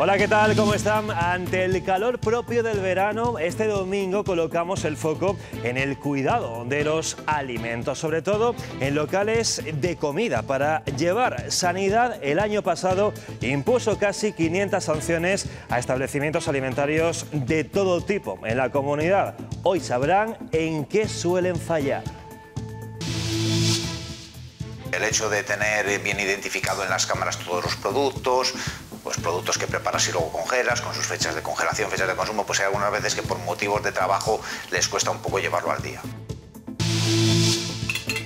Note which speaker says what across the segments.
Speaker 1: Hola, ¿qué tal? ¿Cómo están? Ante el calor propio del verano, este domingo colocamos el foco en el cuidado de los alimentos, sobre todo en locales de comida. Para llevar sanidad, el año pasado impuso casi 500 sanciones a establecimientos alimentarios de todo tipo en la comunidad. Hoy sabrán en qué suelen fallar.
Speaker 2: El hecho de tener bien identificado en las cámaras todos los productos, pues productos que preparas y luego congelas, con sus fechas de congelación, fechas de consumo, pues hay algunas veces que por motivos de trabajo les cuesta un poco llevarlo al día.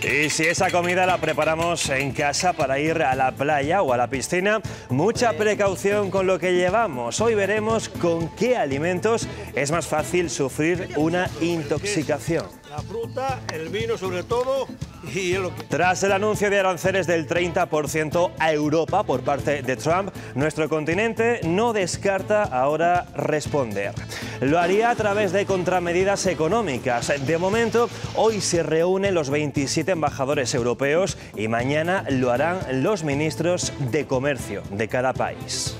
Speaker 1: Y si esa comida la preparamos en casa para ir a la playa o a la piscina, mucha precaución con lo que llevamos. Hoy veremos con qué alimentos es más fácil sufrir una intoxicación.
Speaker 3: La fruta, el vino sobre todo y el...
Speaker 1: Tras el anuncio de aranceles del 30% a Europa por parte de Trump, nuestro continente no descarta ahora responder. Lo haría a través de contramedidas económicas. De momento, hoy se reúnen los 27 embajadores europeos y mañana lo harán los ministros de comercio de cada país.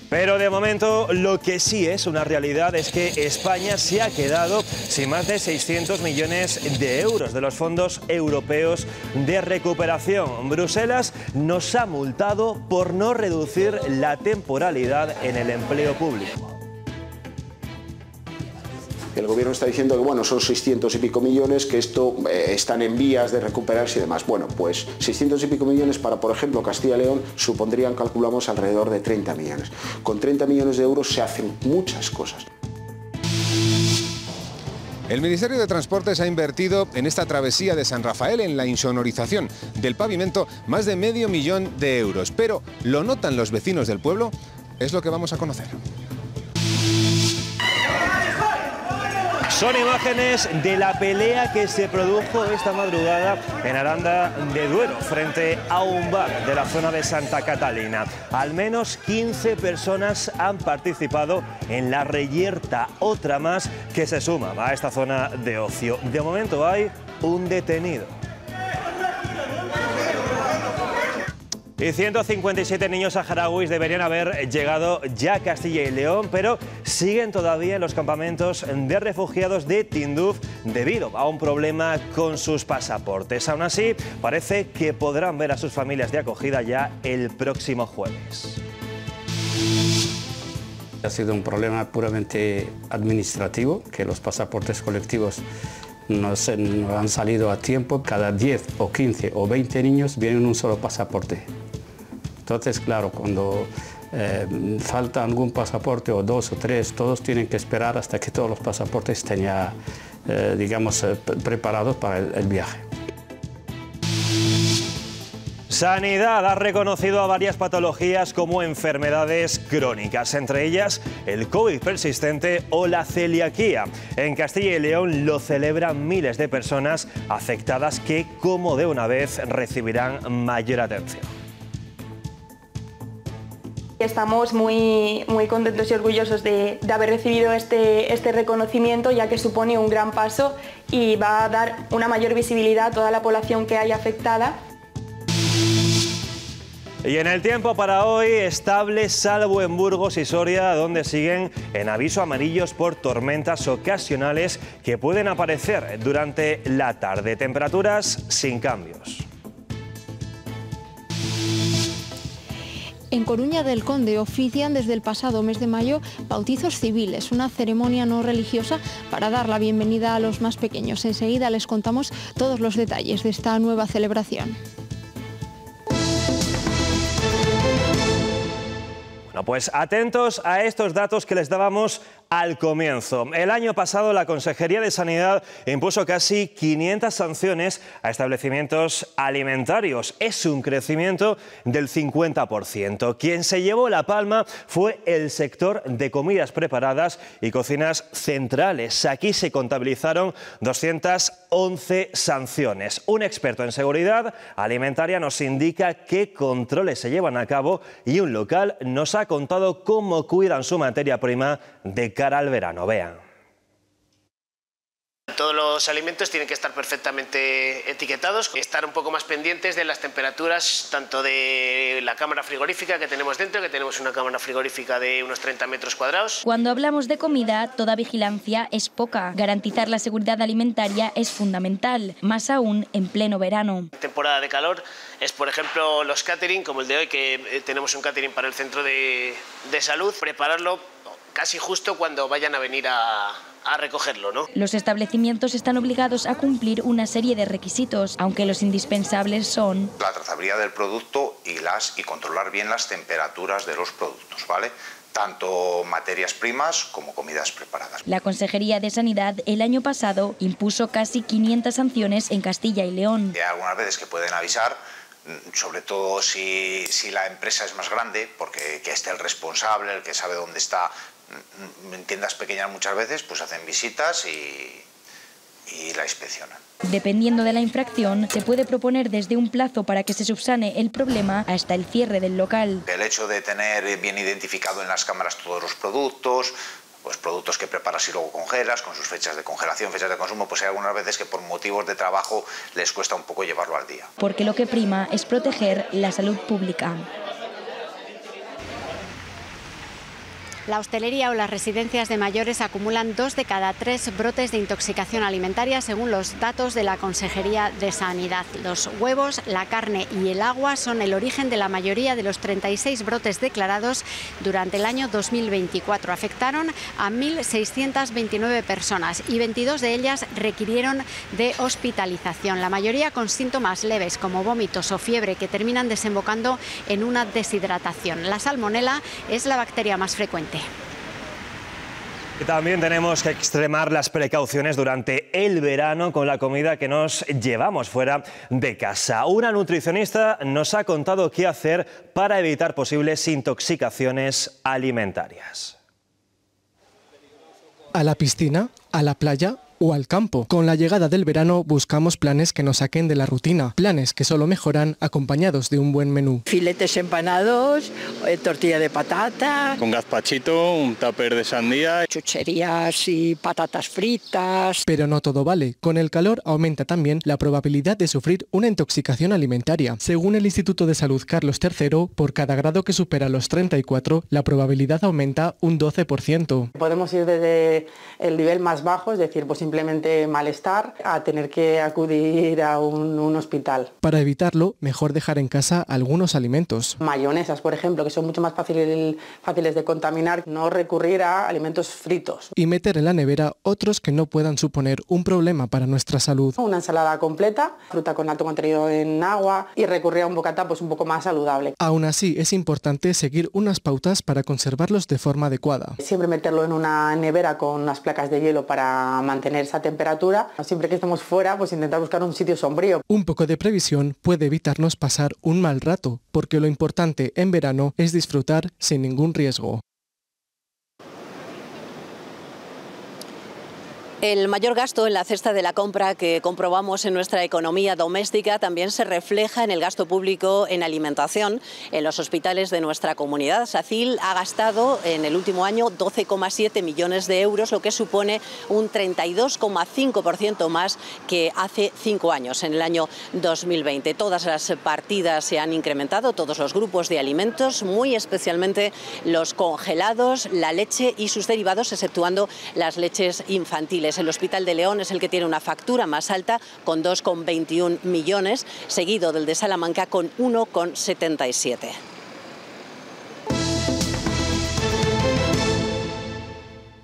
Speaker 1: Pero de momento lo que sí es una realidad es que España se ha quedado sin más de 600 millones de euros de los fondos europeos de recuperación. Bruselas nos ha multado por no reducir la temporalidad en el empleo público.
Speaker 4: El gobierno está diciendo que bueno, son 600 y pico millones, que esto están en vías de recuperarse y demás. Bueno, pues 600 y pico millones para, por ejemplo, Castilla y León supondrían, calculamos, alrededor de 30 millones. Con 30 millones de euros se hacen muchas cosas.
Speaker 5: El Ministerio de Transportes ha invertido en esta travesía de San Rafael, en la insonorización del pavimento, más de medio millón de euros. Pero ¿lo notan los vecinos del pueblo? Es lo que vamos a conocer.
Speaker 1: Son imágenes de la pelea que se produjo esta madrugada en Aranda de Duero, frente a un bar de la zona de Santa Catalina. Al menos 15 personas han participado en la reyerta, otra más que se suma a esta zona de ocio. De momento hay un detenido. Y 157 niños saharauis deberían haber llegado ya a Castilla y León, pero siguen todavía en los campamentos de refugiados de Tinduf debido a un problema con sus pasaportes. Aún así, parece que podrán ver a sus familias de acogida ya el próximo jueves.
Speaker 6: Ha sido un problema puramente administrativo, que los pasaportes colectivos no han salido a tiempo. Cada 10 o 15 o 20 niños vienen un solo pasaporte. Entonces, claro, cuando falta algún pasaporte o 2 o 3, todos tienen que esperar hasta que todos los pasaportes estén ya, digamos, preparados para el viaje.
Speaker 1: Sanidad ha reconocido a varias patologías como enfermedades crónicas, entre ellas el COVID persistente o la celiaquía. En Castilla y León lo celebran miles de personas afectadas que, como de una vez, recibirán mayor atención.
Speaker 7: Estamos muy contentos y orgullosos de haber recibido este reconocimiento, ya que supone un gran paso y va a dar una mayor visibilidad a toda la población que haya afectada.
Speaker 1: Y en el tiempo para hoy, estable salvo en Burgos y Soria, donde siguen en aviso amarillos por tormentas ocasionales que pueden aparecer durante la tarde. Temperaturas sin cambios.
Speaker 8: En Coruña del Conde ofician desde el pasado mes de mayo bautizos civiles, una ceremonia no religiosa para dar la bienvenida a los más pequeños. Enseguida les contamos todos los detalles de esta nueva celebración.
Speaker 1: Bueno, pues atentos a estos datos que les dábamos al comienzo. El año pasado la Consejería de Sanidad impuso casi 500 sanciones a establecimientos alimentarios. Es un crecimiento del 50%. Quien se llevó la palma fue el sector de comidas preparadas y cocinas centrales. Aquí se contabilizaron 211 sanciones. Un experto en seguridad alimentaria nos indica qué controles se llevan a cabo y un local nos ha contado cómo cuidan su materia prima de cara al verano. Vean.
Speaker 9: Todos los alimentos tienen que estar perfectamente etiquetados, estar un poco más pendientes de las temperaturas, tanto de la cámara frigorífica que tenemos dentro, que tenemos una cámara frigorífica de unos 30 metros cuadrados.
Speaker 10: Cuando hablamos de comida, toda vigilancia es poca. Garantizar la seguridad alimentaria es fundamental, más aún en pleno verano.
Speaker 9: En temporada de calor es, por ejemplo, los catering, como el de hoy, que tenemos un catering para el centro de salud, prepararlo casi justo cuando vayan a venir a recogerlo, ¿no?
Speaker 10: Los establecimientos están obligados a cumplir una serie de requisitos, aunque los indispensables son
Speaker 2: la trazabilidad del producto y controlar bien las temperaturas de los productos, ¿vale? Tanto materias primas como comidas preparadas.
Speaker 10: La Consejería de Sanidad el año pasado impuso casi 500 sanciones en Castilla y León.
Speaker 2: Hay algunas veces que pueden avisar, sobre todo si la empresa es más grande, porque que esté el responsable, el que sabe dónde está. En tiendas pequeñas muchas veces pues hacen visitas y la inspeccionan.
Speaker 10: Dependiendo de la infracción, se puede proponer desde un plazo para que se subsane el problema hasta el cierre del local.
Speaker 2: El hecho de tener bien identificado en las cámaras todos los productos, pues productos que preparas y luego congelas, con sus fechas de congelación, fechas de consumo, pues hay algunas veces que por motivos de trabajo les cuesta un poco llevarlo al día.
Speaker 10: Porque lo que prima es proteger la salud pública.
Speaker 11: La hostelería o las residencias de mayores acumulan 2 de cada 3 brotes de intoxicación alimentaria, según los datos de la Consejería de Sanidad. Los huevos, la carne y el agua son el origen de la mayoría de los 36 brotes declarados durante el año 2024. Afectaron a 1.629 personas y 22 de ellas requirieron de hospitalización, la mayoría con síntomas leves como vómitos o fiebre que terminan desembocando en una deshidratación. La salmonela es la bacteria más frecuente.
Speaker 1: Y también tenemos que extremar las precauciones durante el verano con la comida que nos llevamos fuera de casa. Una nutricionista nos ha contado qué hacer para evitar posibles intoxicaciones alimentarias.
Speaker 12: ¿A la piscina? ¿A la playa? ¿O al campo? Con la llegada del verano buscamos planes que nos saquen de la rutina, planes que solo mejoran acompañados de un buen menú.
Speaker 13: Filetes empanados, tortilla de patata,
Speaker 14: con gazpachito, un tupper de sandía,
Speaker 13: chucherías y patatas fritas.
Speaker 12: Pero no todo vale. Con el calor aumenta también la probabilidad de sufrir una intoxicación alimentaria. Según el Instituto de Salud Carlos III, por cada grado que supera los 34, la probabilidad aumenta un 12%.
Speaker 15: Podemos ir desde el nivel más bajo, es decir, pues simplemente malestar, a tener que acudir a un hospital.
Speaker 12: Para evitarlo, mejor dejar en casa algunos alimentos.
Speaker 15: Mayonesas, por ejemplo, que son mucho más fáciles de contaminar, no recurrir a alimentos fritos.
Speaker 12: Y meter en la nevera otros que no puedan suponer un problema para nuestra salud.
Speaker 15: Una ensalada completa, fruta con alto contenido en agua y recurrir a un bocata pues un poco más saludable.
Speaker 12: Aún así, es importante seguir unas pautas para conservarlos de forma adecuada.
Speaker 15: Siempre meterlo en una nevera con unas placas de hielo para mantener esa temperatura. Siempre que estemos fuera, pues intentar buscar un sitio sombrío.
Speaker 12: Un poco de previsión puede evitarnos pasar un mal rato, porque lo importante en verano es disfrutar sin ningún riesgo.
Speaker 16: El mayor gasto en la cesta de la compra que comprobamos en nuestra economía doméstica también se refleja en el gasto público en alimentación en los hospitales de nuestra comunidad. SACIL ha gastado en el último año 12,7 millones de euros, lo que supone un 32,5% más que hace 5 años, en el año 2020. Todas las partidas se han incrementado, todos los grupos de alimentos, muy especialmente los congelados, la leche y sus derivados, exceptuando las leches infantiles. El Hospital de León es el que tiene una factura más alta, con 2,21 millones, seguido del de Salamanca con 1,77.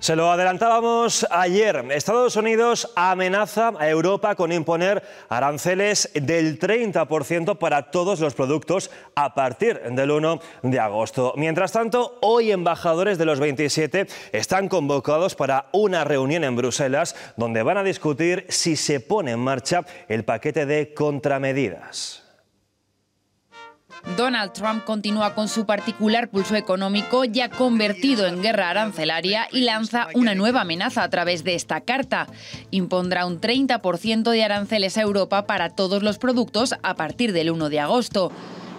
Speaker 1: Se lo adelantábamos ayer. Estados Unidos amenaza a Europa con imponer aranceles del 30% para todos los productos a partir del 1 de agosto. Mientras tanto, hoy embajadores de los 27 están convocados para una reunión en Bruselas donde van a discutir si se pone en marcha el paquete de contramedidas.
Speaker 17: Donald Trump continúa con su particular pulso económico, ya convertido en guerra arancelaria, y lanza una nueva amenaza a través de esta carta. Impondrá un 30% de aranceles a Europa para todos los productos a partir del 1 de agosto.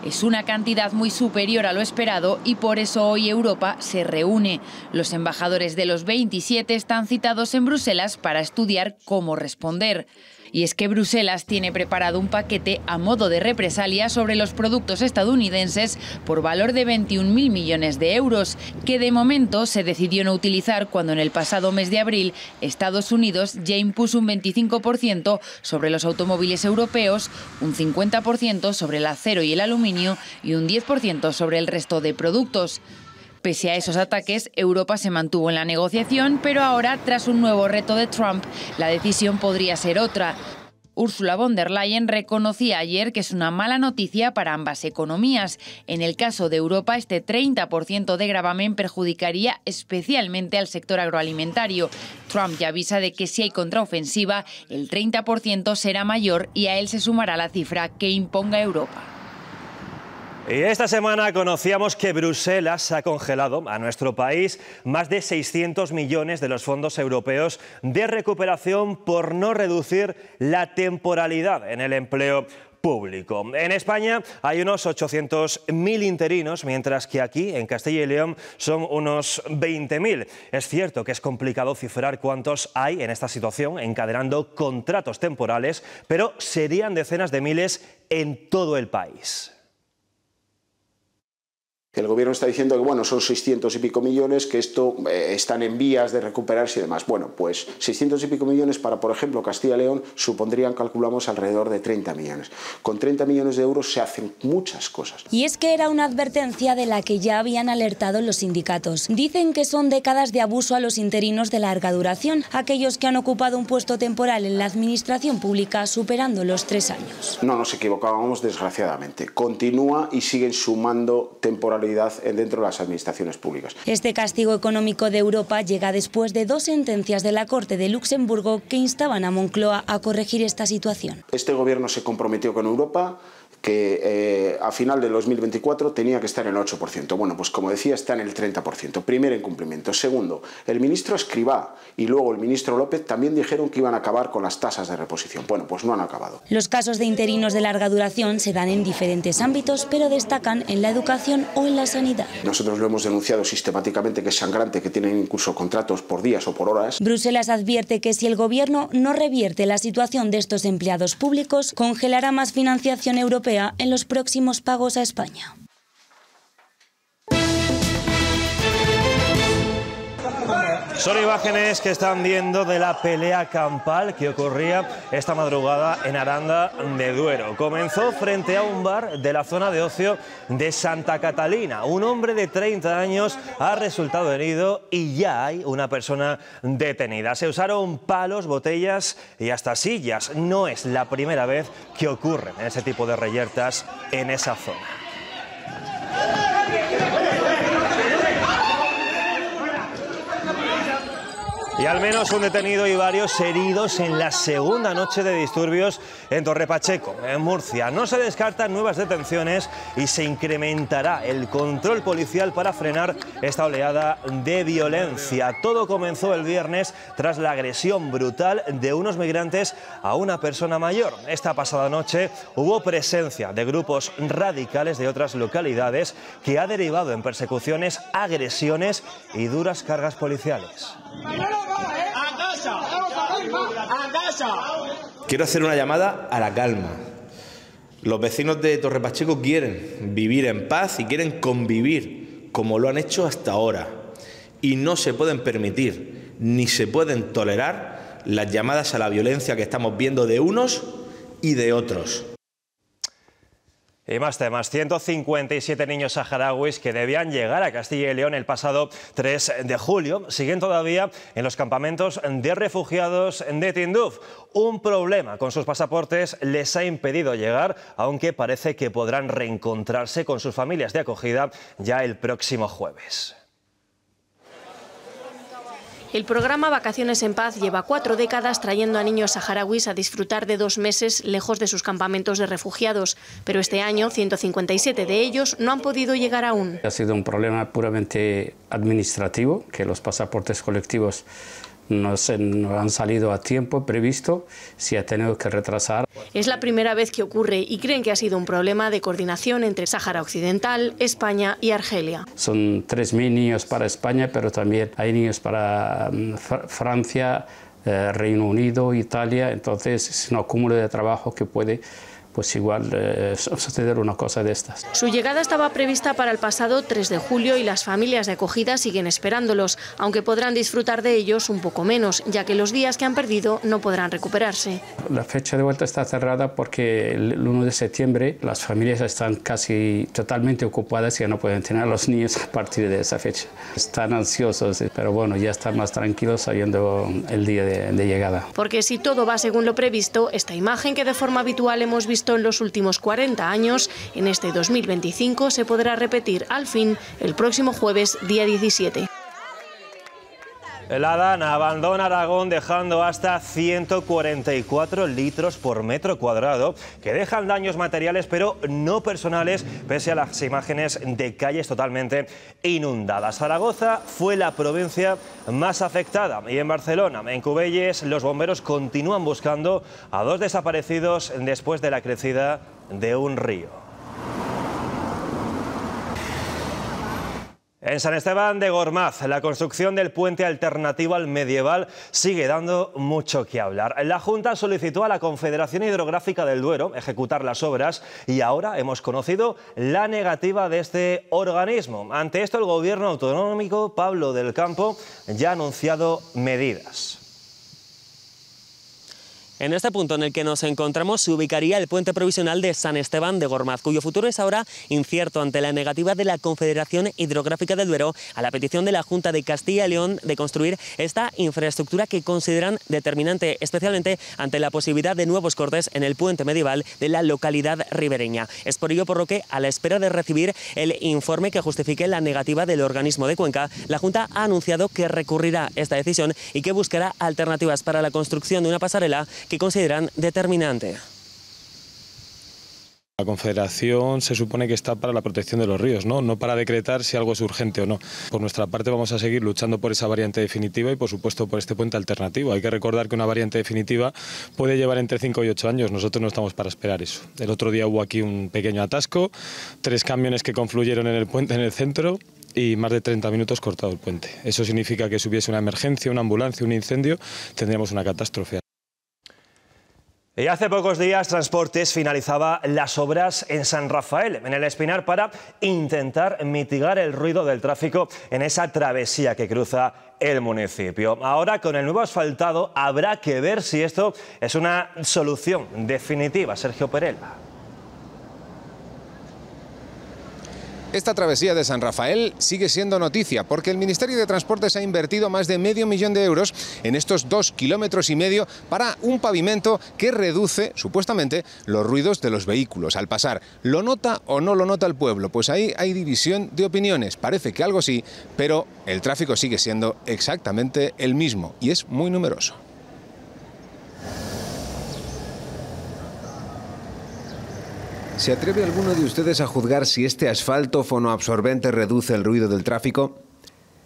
Speaker 17: Es una cantidad muy superior a lo esperado y por eso hoy Europa se reúne. Los embajadores de los 27 están citados en Bruselas para estudiar cómo responder. Y es que Bruselas tiene preparado un paquete a modo de represalia sobre los productos estadounidenses por valor de 21.000 millones de euros, que de momento se decidió no utilizar cuando en el pasado mes de abril Estados Unidos ya impuso un 25% sobre los automóviles europeos, un 50% sobre el acero y el aluminio y un 10% sobre el resto de productos. Pese a esos ataques, Europa se mantuvo en la negociación, pero ahora, tras un nuevo reto de Trump, la decisión podría ser otra. Ursula von der Leyen reconocía ayer que es una mala noticia para ambas economías. En el caso de Europa, este 30% de gravamen perjudicaría especialmente al sector agroalimentario. Trump ya avisa de que si hay contraofensiva, el 30% será mayor y a él se sumará la cifra que imponga Europa.
Speaker 1: Y esta semana conocíamos que Bruselas ha congelado a nuestro país más de 600 millones de los fondos europeos de recuperación por no reducir la temporalidad en el empleo público. En España hay unos 800.000 interinos, mientras que aquí, en Castilla y León, son unos 20.000. Es cierto que es complicado cifrar cuántos hay en esta situación, encadenando contratos temporales, pero serían decenas de miles en todo el país.
Speaker 4: El gobierno está diciendo que bueno, son 600 y pico millones, que esto están en vías de recuperarse y demás. Bueno, pues 600 y pico millones para, por ejemplo, Castilla y León supondrían, calculamos, alrededor de 30 millones. Con 30 millones de euros se hacen muchas cosas.
Speaker 18: Y es que era una advertencia de la que ya habían alertado los sindicatos. Dicen que son décadas de abuso a los interinos de larga duración, aquellos que han ocupado un puesto temporal en la administración pública superando los 3 años.
Speaker 4: No nos equivocábamos, desgraciadamente. Continúa y siguen sumando temporalidad dentro de las administraciones públicas.
Speaker 18: Este castigo económico de Europa llega después de 2 sentencias de la Corte de Luxemburgo que instaban a Moncloa a corregir esta situación.
Speaker 4: Este gobierno se comprometió con Europa que a final del 2024 tenía que estar en el 8%. Bueno, pues como decía, está en el 30%. Primer incumplimiento. Segundo, el ministro Escrivá y luego el ministro López también dijeron que iban a acabar con las tasas de reposición. Bueno, pues no han acabado.
Speaker 18: Los casos de interinos de larga duración se dan en diferentes ámbitos, pero destacan en la educación o en la sanidad.
Speaker 4: Nosotros lo hemos denunciado sistemáticamente, que es sangrante, que tienen incluso contratos por días o por horas.
Speaker 18: Bruselas advierte que si el gobierno no revierte la situación de estos empleados públicos, congelará más financiación europea en los próximos pagos a España.
Speaker 1: Son imágenes que están viendo de la pelea campal que ocurría esta madrugada en Aranda de Duero. Comenzó frente a un bar de la zona de ocio de Santa Catalina. Un hombre de 30 años ha resultado herido y ya hay una persona detenida. Se usaron palos, botellas y hasta sillas. No es la primera vez que ocurren ese tipo de reyertas en esa zona. Y al menos un detenido y varios heridos en la segunda noche de disturbios en Torrepacheco, en Murcia. No se descartan nuevas detenciones y se incrementará el control policial para frenar esta oleada de violencia. Todo comenzó el viernes tras la agresión brutal de unos migrantes a una persona mayor. Esta pasada noche hubo presencia de grupos radicales de otras localidades que ha derivado en persecuciones, agresiones y duras cargas policiales.
Speaker 19: Quiero hacer una llamada a la calma. Los vecinos de Torrepacheco quieren vivir en paz y quieren convivir como lo han hecho hasta ahora. Y no se pueden permitir ni se pueden tolerar las llamadas a la violencia que estamos viendo de unos y de otros.
Speaker 1: Y más temas. 157 niños saharauis que debían llegar a Castilla y León el pasado 3 de julio siguen todavía en los campamentos de refugiados de Tinduf. Un problema con sus pasaportes les ha impedido llegar, aunque parece que podrán reencontrarse con sus familias de acogida ya el próximo jueves.
Speaker 20: El programa Vacaciones en Paz lleva 4 décadas trayendo a niños saharauis a disfrutar de 2 meses lejos de sus campamentos de refugiados, pero este año 157 de ellos no han podido llegar aún.
Speaker 6: Ha sido un problema puramente administrativo, que los pasaportes colectivos no han salido a tiempo previsto, se ha tenido que retrasar.
Speaker 20: Es la primera vez que ocurre y creen que ha sido un problema de coordinación entre Sáhara Occidental, España y Argelia.
Speaker 6: Son 3.000 niños para España, pero también hay niños para Francia, Reino Unido, Italia, entonces es un acúmulo de trabajo que puede pues igual suceder una cosa de estas.
Speaker 20: Su llegada estaba prevista para el pasado 3 de julio y las familias de acogida siguen esperándolos, aunque podrán disfrutar de ellos un poco menos, ya que los días que han perdido no podrán recuperarse.
Speaker 6: La fecha de vuelta está cerrada porque el 1 de septiembre las familias están casi totalmente ocupadas y ya no pueden tener a los niños a partir de esa fecha. Están ansiosos, pero bueno, ya están más tranquilos sabiendo el día de llegada.
Speaker 20: Porque si todo va según lo previsto, esta imagen que de forma habitual hemos visto en los últimos 40 años, en este 2025 se podrá repetir al fin el próximo jueves, día 17.
Speaker 1: El Adán abandona Aragón dejando hasta 144 litros por metro cuadrado, que dejan daños materiales pero no personales, pese a las imágenes de calles totalmente inundadas. Zaragoza fue la provincia más afectada y en Barcelona, en Cubelles, los bomberos continúan buscando a 2 desaparecidos después de la crecida de un río. En San Esteban de Gormaz, la construcción del puente alternativo al medieval sigue dando mucho que hablar. La Junta solicitó a la Confederación Hidrográfica del Duero ejecutar las obras y ahora hemos conocido la negativa de este organismo. Ante esto, el Gobierno autonómico, Pablo del Campo, ya ha anunciado medidas.
Speaker 21: En este punto en el que nos encontramos se ubicaría el puente provisional de San Esteban de Gormaz, cuyo futuro es ahora incierto ante la negativa de la Confederación Hidrográfica del Duero a la petición de la Junta de Castilla y León de construir esta infraestructura que consideran determinante, especialmente ante la posibilidad de nuevos cortes en el puente medieval de la localidad ribereña. Es por ello por lo que, a la espera de recibir el informe que justifique la negativa del organismo de Cuenca, la Junta ha anunciado que recurrirá esta decisión y que buscará alternativas para la construcción de una pasarela que consideran determinante.
Speaker 22: La Confederación se supone que está para la protección de los ríos, no para decretar si algo es urgente o no. Por nuestra parte vamos a seguir luchando por esa variante definitiva y por supuesto por este puente alternativo. Hay que recordar que una variante definitiva puede llevar entre 5 y 8 años, nosotros no estamos para esperar eso. El otro día hubo aquí un pequeño atasco, 3 camiones que confluyeron en el puente en el centro y más de 30 minutos cortado el puente. Eso significa que si hubiese una emergencia, una ambulancia, un incendio, tendríamos una catástrofe.
Speaker 1: Y hace pocos días Transportes finalizaba las obras en San Rafael, en el Espinar, para intentar mitigar el ruido del tráfico en esa travesía que cruza el municipio. Ahora, con el nuevo asfaltado, habrá que ver si esto es una solución definitiva. Sergio Perela.
Speaker 5: Esta travesía de San Rafael sigue siendo noticia porque el Ministerio de Transportes ha invertido más de medio millón de euros en estos 2,5 kilómetros para un pavimento que reduce, supuestamente, los ruidos de los vehículos al pasar. ¿Lo nota o no lo nota el pueblo? Pues ahí hay división de opiniones. Parece que algo sí, pero el tráfico sigue siendo exactamente el mismo y es muy numeroso. ¿Se atreve alguno de ustedes a juzgar si este asfalto fonoabsorbente reduce el ruido del tráfico?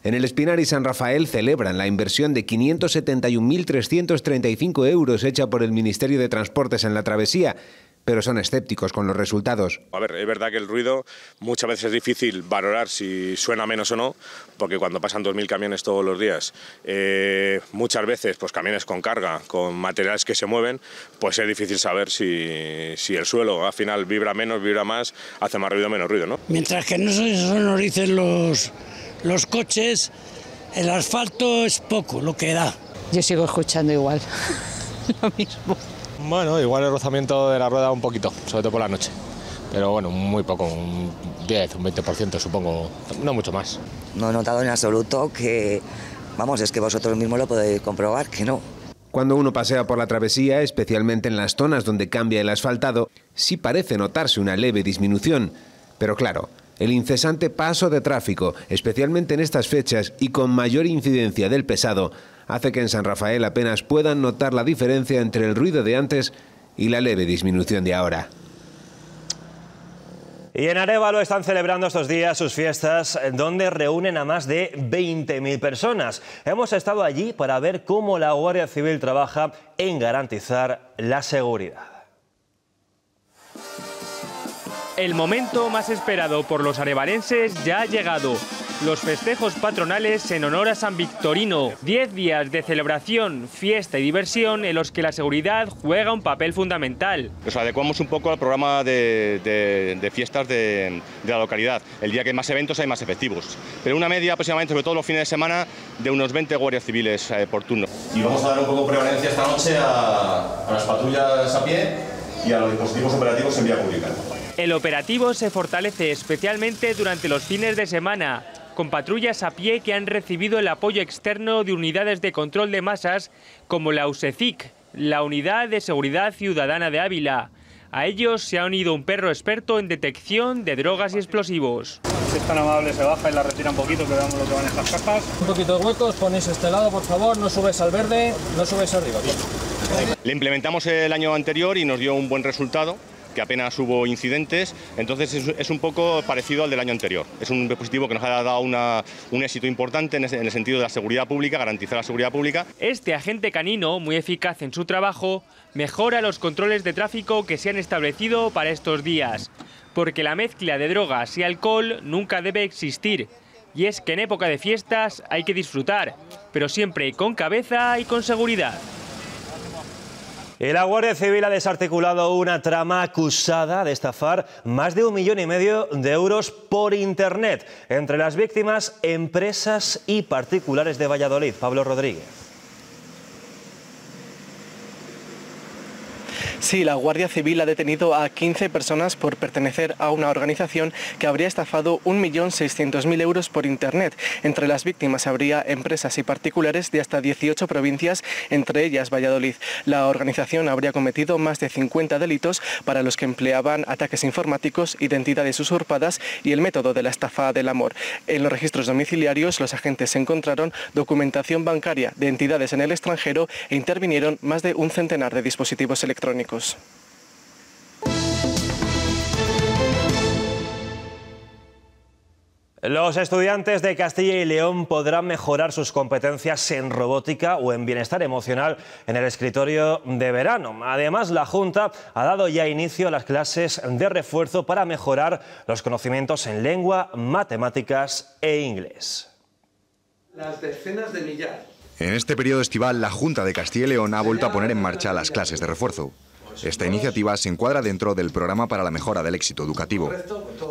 Speaker 5: En el Espinar y San Rafael celebran la inversión de 571.335 euros hecha por el Ministerio de Transportes en la travesía, pero son escépticos con los resultados.
Speaker 23: A ver, es verdad que el ruido muchas veces es difícil valorar si suena menos o no, porque cuando pasan 2.000 camiones todos los días, muchas veces pues camiones con carga, con materiales que se mueven, pues es difícil saber si el suelo al final vibra menos, vibra más, hace más ruido o menos ruido, ¿no?
Speaker 3: Mientras que no se sonoricen los coches, el asfalto es poco lo que da.
Speaker 24: Yo sigo escuchando igual, lo mismo.
Speaker 22: Bueno, igual el rozamiento de la rueda un poquito, sobre todo por la noche. Pero bueno, muy poco, un 10, un 20% supongo, no mucho más.
Speaker 25: No he notado en absoluto que, vamos, es que vosotros mismos lo podéis comprobar, que no.
Speaker 5: Cuando uno pasea por la travesía, especialmente en las zonas donde cambia el asfaltado, sí parece notarse una leve disminución. Pero claro, el incesante paso de tráfico, especialmente en estas fechas y con mayor incidencia del pesado, hace que en San Rafael apenas puedan notar la diferencia entre el ruido de antes y la leve disminución de ahora.
Speaker 1: Y en Arévalo están celebrando estos días sus fiestas, donde reúnen a más de 20.000 personas. Hemos estado allí para ver cómo la Guardia Civil trabaja en garantizar la seguridad.
Speaker 2: El momento más esperado por los arevalenses ya ha llegado. Los festejos patronales en honor a San Victorino. 10 días de celebración, fiesta y diversión en los que la seguridad juega un papel fundamental.
Speaker 7: Nos adecuamos un poco al programa de fiestas de la localidad. El día que hay más eventos hay más efectivos. Pero una media aproximadamente, sobre todo los fines de semana, de unos 20 guardias civiles por turno.
Speaker 8: Y vamos a dar un poco de prevalencia esta noche a las patrullas a pie y a los dispositivos operativos en vía pública.
Speaker 2: El operativo se fortalece especialmente durante los fines de semana, con patrullas a pie que han recibido el apoyo externo de unidades de control de masas como la USECIC, la Unidad de Seguridad Ciudadana de Ávila. A ellos se ha unido un perro experto en detección de drogas y explosivos.
Speaker 9: Si es tan amable, se baja y la retira un poquito, que veamos lo que van en estas cajas.
Speaker 10: Un poquito de huecos, ponéis este lado, por favor, no subes al verde, no subes arriba.
Speaker 7: Le implementamos el año anterior y nos dio un buen resultado, que apenas hubo incidentes, entonces es un poco parecido al del año anterior. Es un dispositivo que nos ha dado un éxito importante en el sentido de la seguridad pública, garantizar la seguridad pública.
Speaker 2: Este agente canino, muy eficaz en su trabajo, mejora los controles de tráfico que se han establecido para estos días, porque la mezcla de drogas y alcohol nunca debe existir. Y es que en época de fiestas hay que disfrutar, pero siempre con cabeza y con seguridad.
Speaker 1: Y la Guardia Civil ha desarticulado una trama acusada de estafar más de 1,5 millones de euros por Internet. Entre las víctimas, empresas y particulares de Valladolid. Pablo Rodríguez.
Speaker 26: Sí, la Guardia Civil ha detenido a 15 personas por pertenecer a una organización que habría estafado 1.600.000 euros por Internet. Entre las víctimas habría empresas y particulares de hasta 18 provincias, entre ellas Valladolid. La organización habría cometido más de 50 delitos para los que empleaban ataques informáticos, identidades usurpadas y el método de la estafa del amor. En los registros domiciliarios, los agentes encontraron documentación bancaria de entidades en el extranjero e intervinieron más de un centenar de dispositivos electrónicos.
Speaker 1: Los estudiantes de Castilla y León podrán mejorar sus competencias en robótica o en bienestar emocional en el escritorio de verano. Además, la Junta ha dado ya inicio a las clases de refuerzo para mejorar los conocimientos en lengua, matemáticas e inglés.
Speaker 27: Las decenas de millares.
Speaker 28: En este periodo estival, la Junta de Castilla y León ha vuelto a poner en marcha las clases de refuerzo. Esta iniciativa se encuadra dentro del programa para la mejora del éxito educativo.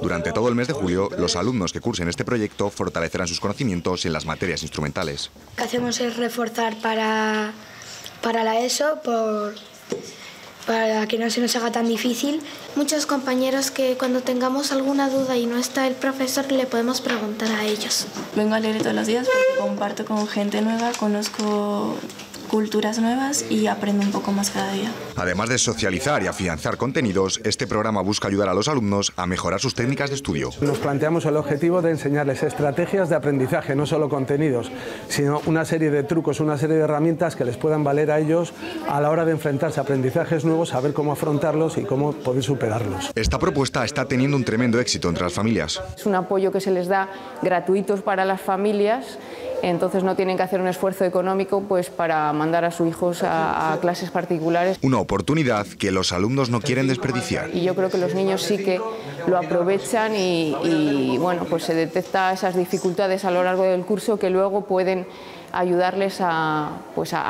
Speaker 28: Durante todo el mes de julio, los alumnos que cursen este proyecto fortalecerán sus conocimientos en las materias instrumentales.
Speaker 29: Lo que hacemos es reforzar para la ESO, para que no se nos haga tan difícil.
Speaker 30: Muchos compañeros que cuando tengamos alguna duda y no está el profesor, le podemos preguntar a ellos.
Speaker 31: Vengo a leer todos los días porque comparto con gente nueva, conozco culturas nuevas y aprendo un poco más cada día.
Speaker 28: Además de socializar y afianzar contenidos, este programa busca ayudar a los alumnos a mejorar sus técnicas de estudio.
Speaker 32: Nos planteamos el objetivo de enseñarles estrategias de aprendizaje, no solo contenidos, sino una serie de trucos, una serie de herramientas que les puedan valer a ellos a la hora de enfrentarse a aprendizajes nuevos, saber cómo afrontarlos y cómo poder superarlos.
Speaker 28: Esta propuesta está teniendo un tremendo éxito entre las familias.
Speaker 33: Es un apoyo que se les da gratuitos para las familias. Entonces no tienen que hacer un esfuerzo económico pues para mandar a sus hijos a clases particulares.
Speaker 28: Una oportunidad que los alumnos no quieren desperdiciar.
Speaker 33: Y yo creo que los niños sí que lo aprovechan y bueno, pues se detecta esas dificultades a lo largo del curso que luego pueden ayudarles a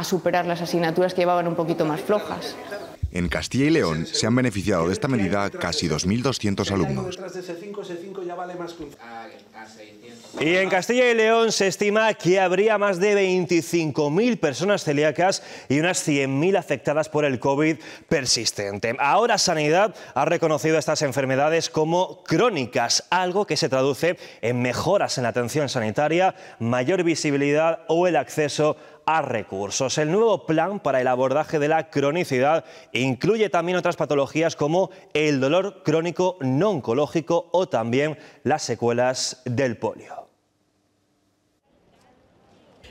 Speaker 33: superar las asignaturas que llevaban un poquito más flojas.
Speaker 28: En Castilla y León se han beneficiado de esta medida casi 2.200 alumnos.
Speaker 1: Y en Castilla y León se estima que habría más de 25.000 personas celíacas y unas 100.000 afectadas por el COVID persistente. Ahora Sanidad ha reconocido estas enfermedades como crónicas, algo que se traduce en mejoras en la atención sanitaria, mayor visibilidad o el acceso a recursos. El nuevo plan para el abordaje de la cronicidad incluye también otras patologías como el dolor crónico no oncológico o también las secuelas del polio.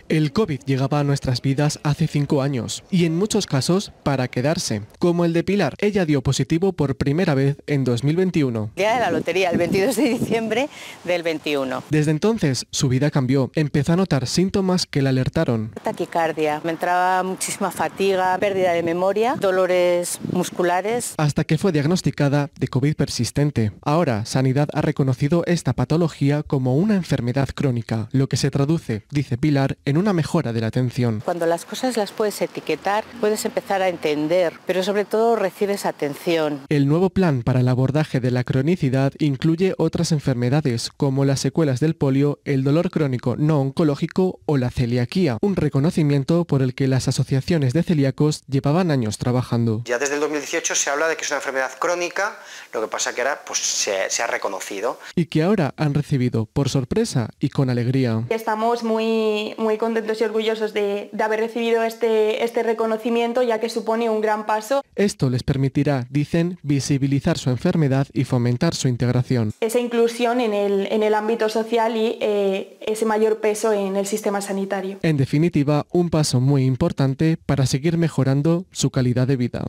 Speaker 26: El COVID llegaba a nuestras vidas hace 5 años y en muchos casos para quedarse, como el de Pilar. Ella dio positivo por primera vez en 2021.
Speaker 24: Día de la lotería, el 22 de diciembre del 21.
Speaker 26: Desde entonces su vida cambió. Empezó a notar síntomas que la alertaron.
Speaker 24: Taquicardia, me entraba muchísima fatiga, pérdida de memoria, dolores musculares.
Speaker 26: Hasta que fue diagnosticada de COVID persistente. Ahora, Sanidad ha reconocido esta patología como una enfermedad crónica, lo que se traduce, dice Pilar, en una mejora de la atención.
Speaker 24: Cuando las cosas las puedes etiquetar, puedes empezar a entender, pero sobre todo recibes atención.
Speaker 26: El nuevo plan para el abordaje de la cronicidad incluye otras enfermedades como las secuelas del polio, el dolor crónico no oncológico o la celiaquía, un reconocimiento por el que las asociaciones de celíacos llevaban años trabajando.
Speaker 4: Ya desde el 2018 se habla de que es una enfermedad crónica, lo que pasa que ahora pues, se ha reconocido.
Speaker 26: Y que ahora han recibido por sorpresa y con alegría.
Speaker 31: Estamos muy contentos y orgullosos de haber recibido este reconocimiento, ya que supone un gran paso.
Speaker 26: Esto les permitirá, dicen, visibilizar su enfermedad y fomentar su integración.
Speaker 31: Esa inclusión en el ámbito social y ese mayor peso en el sistema sanitario.
Speaker 26: En definitiva, un paso muy importante para seguir mejorando su calidad de vida.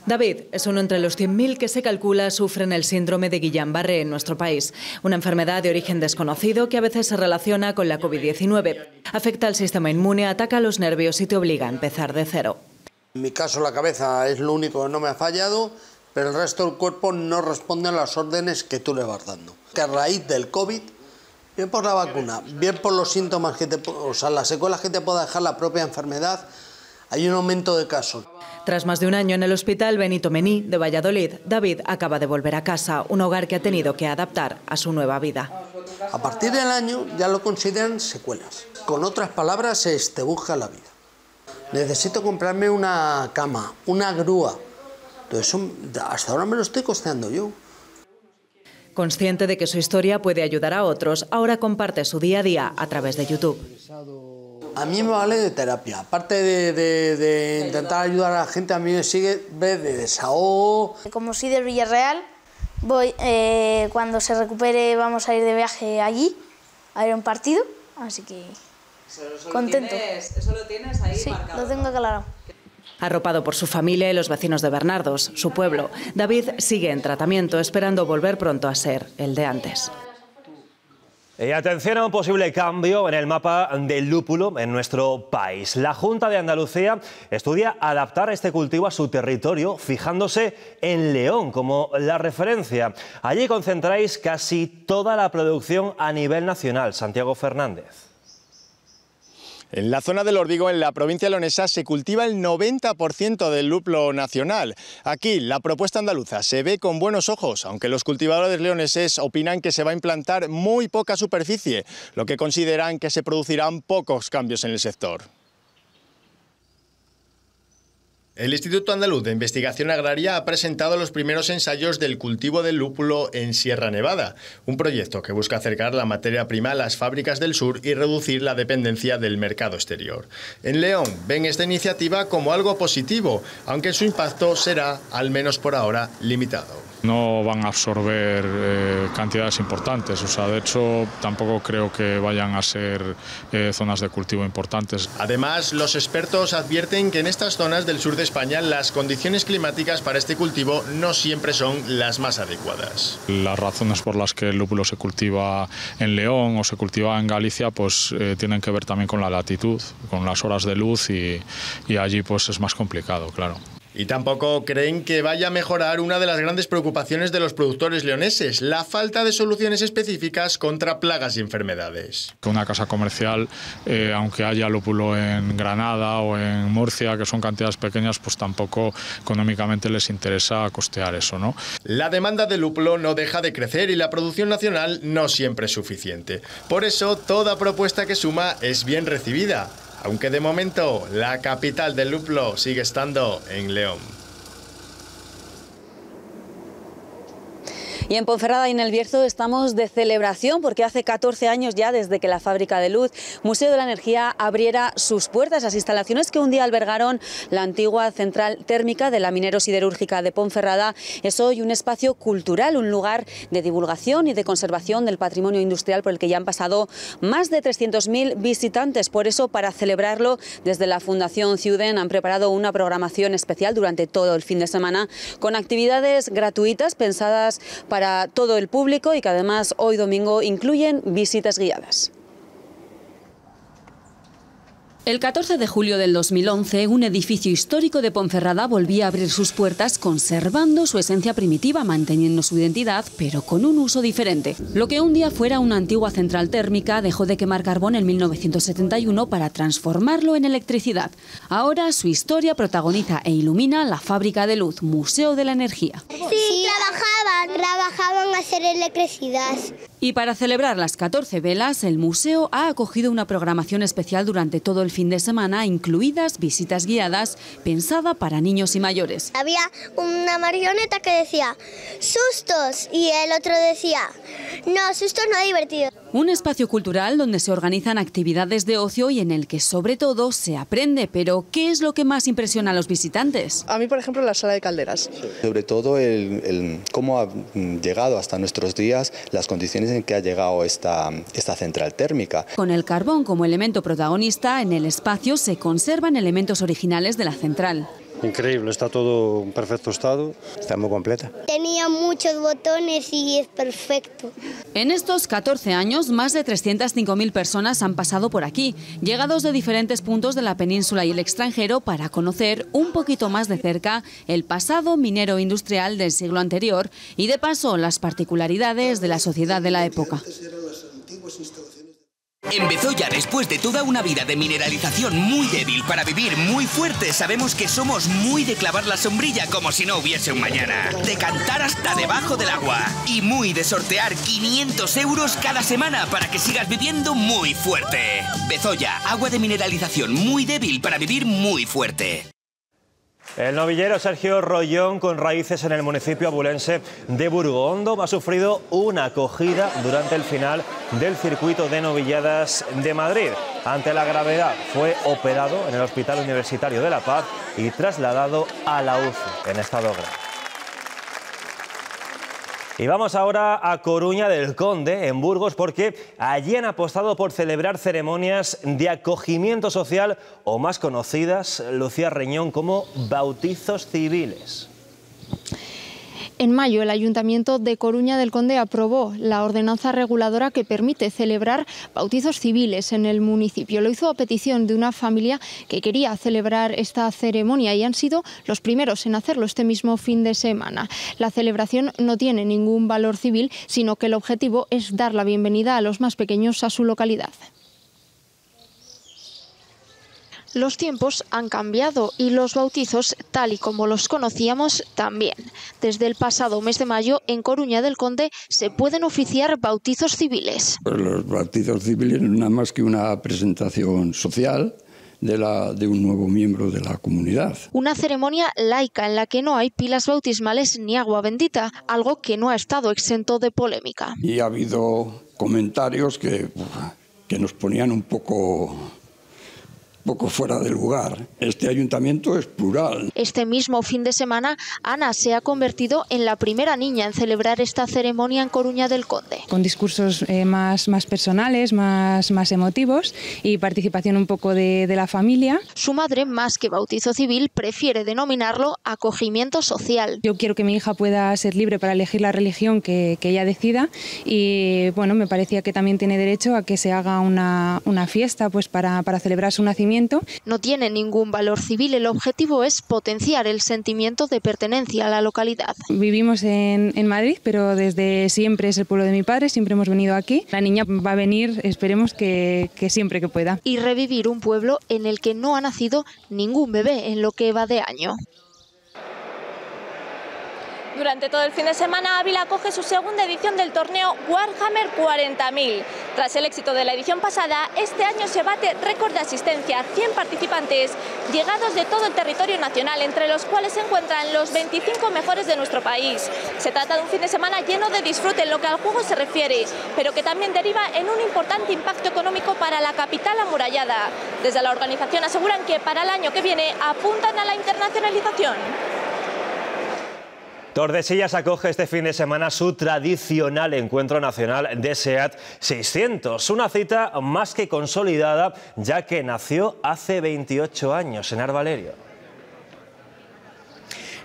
Speaker 6: David es uno entre los 100.000 que se calcula sufren el síndrome de Guillain-Barré en nuestro país, una enfermedad de origen desconocido que a veces se relaciona con la COVID-19. Afecta al sistema inmune, ataca los nervios y te obliga a empezar de cero.
Speaker 11: En mi caso la cabeza es lo único que no me ha fallado, pero el resto del cuerpo no responde a las órdenes que tú le vas dando. Que a raíz del COVID, bien por la vacuna, bien por los síntomas las secuelas que te pueda dejar la propia enfermedad, hay un aumento de casos.
Speaker 6: Tras más de un año en el Hospital Benito Mení de Valladolid, David acaba de volver a casa, un hogar que ha tenido que adaptar a su nueva vida.
Speaker 11: A partir del año ya lo consideran secuelas. Con otras palabras, te busca la vida. Necesito comprarme una cama, una grúa. Todo eso hasta ahora me lo estoy costeando yo.
Speaker 6: Consciente de que su historia puede ayudar a otros, ahora comparte su día a día a través de YouTube.
Speaker 11: A mí me vale de terapia, aparte de intentar ayudar a la gente, a mí me sigue de desahogo.
Speaker 29: Como soy del Villarreal, cuando se recupere vamos a ir de viaje allí, a ver un partido, así que contento.
Speaker 6: ¿Eso lo tienes ahí marcado?
Speaker 29: Sí, lo tengo aclarado.
Speaker 6: Arropado por su familia y los vecinos de Bernardos, su pueblo, David sigue en tratamiento, esperando volver pronto a ser el de antes.
Speaker 1: Y atención a un posible cambio en el mapa del lúpulo en nuestro país. La Junta de Andalucía estudia adaptar este cultivo a su territorio, fijándose en León como la referencia. Allí concentráis casi toda la producción a nivel nacional. Santiago Fernández.
Speaker 12: En la zona del Órbigo, en la provincia leonesa, se cultiva el 90% del lúpulo nacional. Aquí la propuesta andaluza se ve con buenos ojos, aunque los cultivadores leoneses opinan que se va a implantar muy poca superficie, lo que consideran que se producirán pocos cambios en el sector. El Instituto Andaluz de Investigación Agraria ha presentado los primeros ensayos del cultivo del lúpulo en Sierra Nevada, un proyecto que busca acercar la materia prima a las fábricas del sur y reducir la dependencia del mercado exterior. En León ven esta iniciativa como algo positivo, aunque su impacto será, al menos por ahora, limitado.
Speaker 22: No van a absorber cantidades importantes, de hecho tampoco creo que vayan a ser zonas de cultivo importantes.
Speaker 12: Además, los expertos advierten que en estas zonas del sur de España las condiciones climáticas para este cultivo no siempre son las más adecuadas.
Speaker 22: Las razones por las que el lúpulo se cultiva en León o se cultiva en Galicia pues tienen que ver también con la latitud, con las horas de luz y allí pues es más complicado, claro.
Speaker 12: Y tampoco creen que vaya a mejorar una de las grandes preocupaciones de los productores leoneses, la falta de soluciones específicas contra plagas y enfermedades.
Speaker 22: Una casa comercial, aunque haya lúpulo en Granada o en Murcia, que son cantidades pequeñas, pues tampoco económicamente les interesa costear eso, ¿no?
Speaker 12: La demanda de lúpulo no deja de crecer y la producción nacional no siempre es suficiente. Por eso, toda propuesta que suma es bien recibida. Aunque de momento la capital del lúpulo sigue estando en León.
Speaker 3: Y en Ponferrada y en El Bierzo estamos de celebración porque hace 14 años ya desde que la Fábrica de Luz, Museo de la Energía, abriera sus puertas. Las instalaciones que un día albergaron la antigua central térmica de la minero-siderúrgica de Ponferrada es hoy un espacio cultural, un lugar de divulgación y de conservación del patrimonio industrial por el que ya han pasado más de 300.000 visitantes. Por eso, para celebrarlo, desde la Fundación Ciuden han preparado una programación especial durante todo el fin de semana con actividades gratuitas pensadas para todo el público y que además hoy domingo incluyen visitas guiadas. El 14 de julio del 2011, un edificio histórico de Ponferrada volvía a abrir sus puertas conservando su esencia primitiva, manteniendo su identidad, pero con un uso diferente. Lo que un día fuera una antigua central térmica dejó de quemar carbón en 1971 para transformarlo en electricidad. Ahora su historia protagoniza e ilumina la Fábrica de Luz, Museo de la Energía.
Speaker 5: Sí, trabajaban a hacer electricidad.
Speaker 3: Y para celebrar las 14 velas, el museo ha acogido una programación especial durante todo el fin de semana, incluidas visitas guiadas pensada para niños y mayores.
Speaker 5: Había una marioneta que decía sustos y el otro decía no, sustos no, divertido.
Speaker 3: Un espacio cultural donde se organizan actividades de ocio y en el que sobre todo se aprende. Pero ¿qué es lo que más impresiona a los visitantes?
Speaker 26: A mí, por ejemplo, la sala de calderas.
Speaker 13: Sobre todo el cómo ha llegado hasta nuestros días, las condiciones en que ha llegado esta central térmica.
Speaker 3: Con el carbón como elemento protagonista, en el espacio se conservan elementos originales de la central.
Speaker 14: Increíble, está todo en perfecto estado, está muy completa.
Speaker 5: Tenía muchos botones y es perfecto.
Speaker 3: En estos 14 años, más de 305.000 personas han pasado por aquí, llegados de diferentes puntos de la península y el extranjero para conocer un poquito más de cerca el pasado minero industrial del siglo anterior y de paso las particularidades de la sociedad de la época.
Speaker 15: En Bezoya, después de toda una vida de mineralización muy débil para vivir muy fuerte, sabemos que somos muy de clavar la sombrilla como si no hubiese un mañana, de cantar hasta debajo del agua y muy de sortear 500 euros cada semana para que sigas viviendo muy fuerte. Bezoya, agua de mineralización muy débil para vivir muy fuerte.
Speaker 1: El novillero Sergio Rollón, con raíces en el municipio abulense de Burgondo, ha sufrido una acogida durante el final del circuito de novilladas de Madrid. Ante la gravedad, fue operado en el Hospital Universitario de La Paz y trasladado a la UCI en estado grave. Y vamos ahora a Coruña del Conde, en Burgos, porque allí han apostado por celebrar ceremonias de acogimiento social, o más conocidas, Lucía Reñón, como bautizos civiles.
Speaker 16: En mayo, el Ayuntamiento de Coruña del Conde aprobó la ordenanza reguladora que permite celebrar bautizos civiles en el municipio. Lo hizo a petición de una familia que quería celebrar esta ceremonia y han sido los primeros en hacerlo este mismo fin de semana. La celebración no tiene ningún valor civil, sino que el objetivo es dar la bienvenida a los más pequeños a su localidad. Los tiempos han cambiado y los bautizos, tal y como los conocíamos, también. Desde el pasado mes de mayo, en Coruña del Conde, se pueden oficiar bautizos civiles.
Speaker 17: Pues los bautizos civiles no es nada más que una presentación social de un nuevo miembro de la comunidad.
Speaker 16: Una ceremonia laica en la que no hay pilas bautismales ni agua bendita, algo que no ha estado exento de polémica.
Speaker 17: Y ha habido comentarios que nos ponían un poco fuera de lugar. Este ayuntamiento es plural.
Speaker 16: Este mismo fin de semana, Ana se ha convertido en la primera niña en celebrar esta ceremonia en Coruña del Conde.
Speaker 18: Con discursos más personales, más emotivos y participación un poco de la familia.
Speaker 16: Su madre, más que bautizo civil, prefiere denominarlo acogimiento social.
Speaker 18: Yo quiero que mi hija pueda ser libre para elegir la religión que ella decida y bueno, me parecía que también tiene derecho a que se haga una fiesta pues para celebrar su nacimiento.
Speaker 16: No tiene ningún valor civil, el objetivo es potenciar el sentimiento de pertenencia a la localidad.
Speaker 18: Vivimos en Madrid, pero desde siempre es el pueblo de mi padre, siempre hemos venido aquí. La niña va a venir, esperemos que siempre que pueda.
Speaker 16: Y revivir un pueblo en el que no ha nacido ningún bebé en lo que va de año.
Speaker 2: Durante todo el fin de semana, Ávila acoge su segunda edición del torneo Warhammer 40.000. Tras el éxito de la edición pasada, este año se bate récord de asistencia, 100 participantes llegados de todo el territorio nacional, entre los cuales se encuentran los 25 mejores de nuestro país. Se trata de un fin de semana lleno de disfrute en lo que al juego se refiere, pero que también deriva en un importante impacto económico para la capital amurallada. Desde la organización aseguran que para el año que viene apuntan a la internacionalización.
Speaker 1: Tordesillas acoge este fin de semana su tradicional encuentro nacional de SEAT 600, una cita más que consolidada ya que nació hace 28 años en Valerio.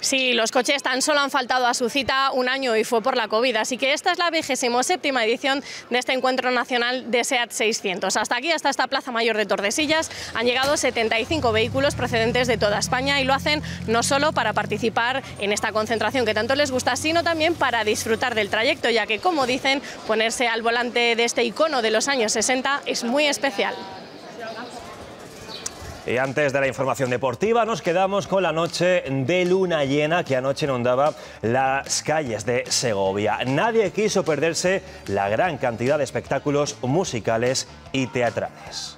Speaker 7: Sí, los coches tan solo han faltado a su cita un año y fue por la COVID, así que esta es la 27ª edición de este encuentro nacional de SEAT 600. Hasta aquí, hasta esta Plaza Mayor de Tordesillas, han llegado 75 vehículos procedentes de toda España y lo hacen no solo para participar en esta concentración que tanto les gusta, sino también para disfrutar del trayecto, ya que, como dicen, ponerse al volante de este icono de los años 60 es muy especial.
Speaker 1: Y antes de la información deportiva nos quedamos con la noche de luna llena que anoche inundaba las calles de Segovia. Nadie quiso perderse la gran cantidad de espectáculos musicales y teatrales.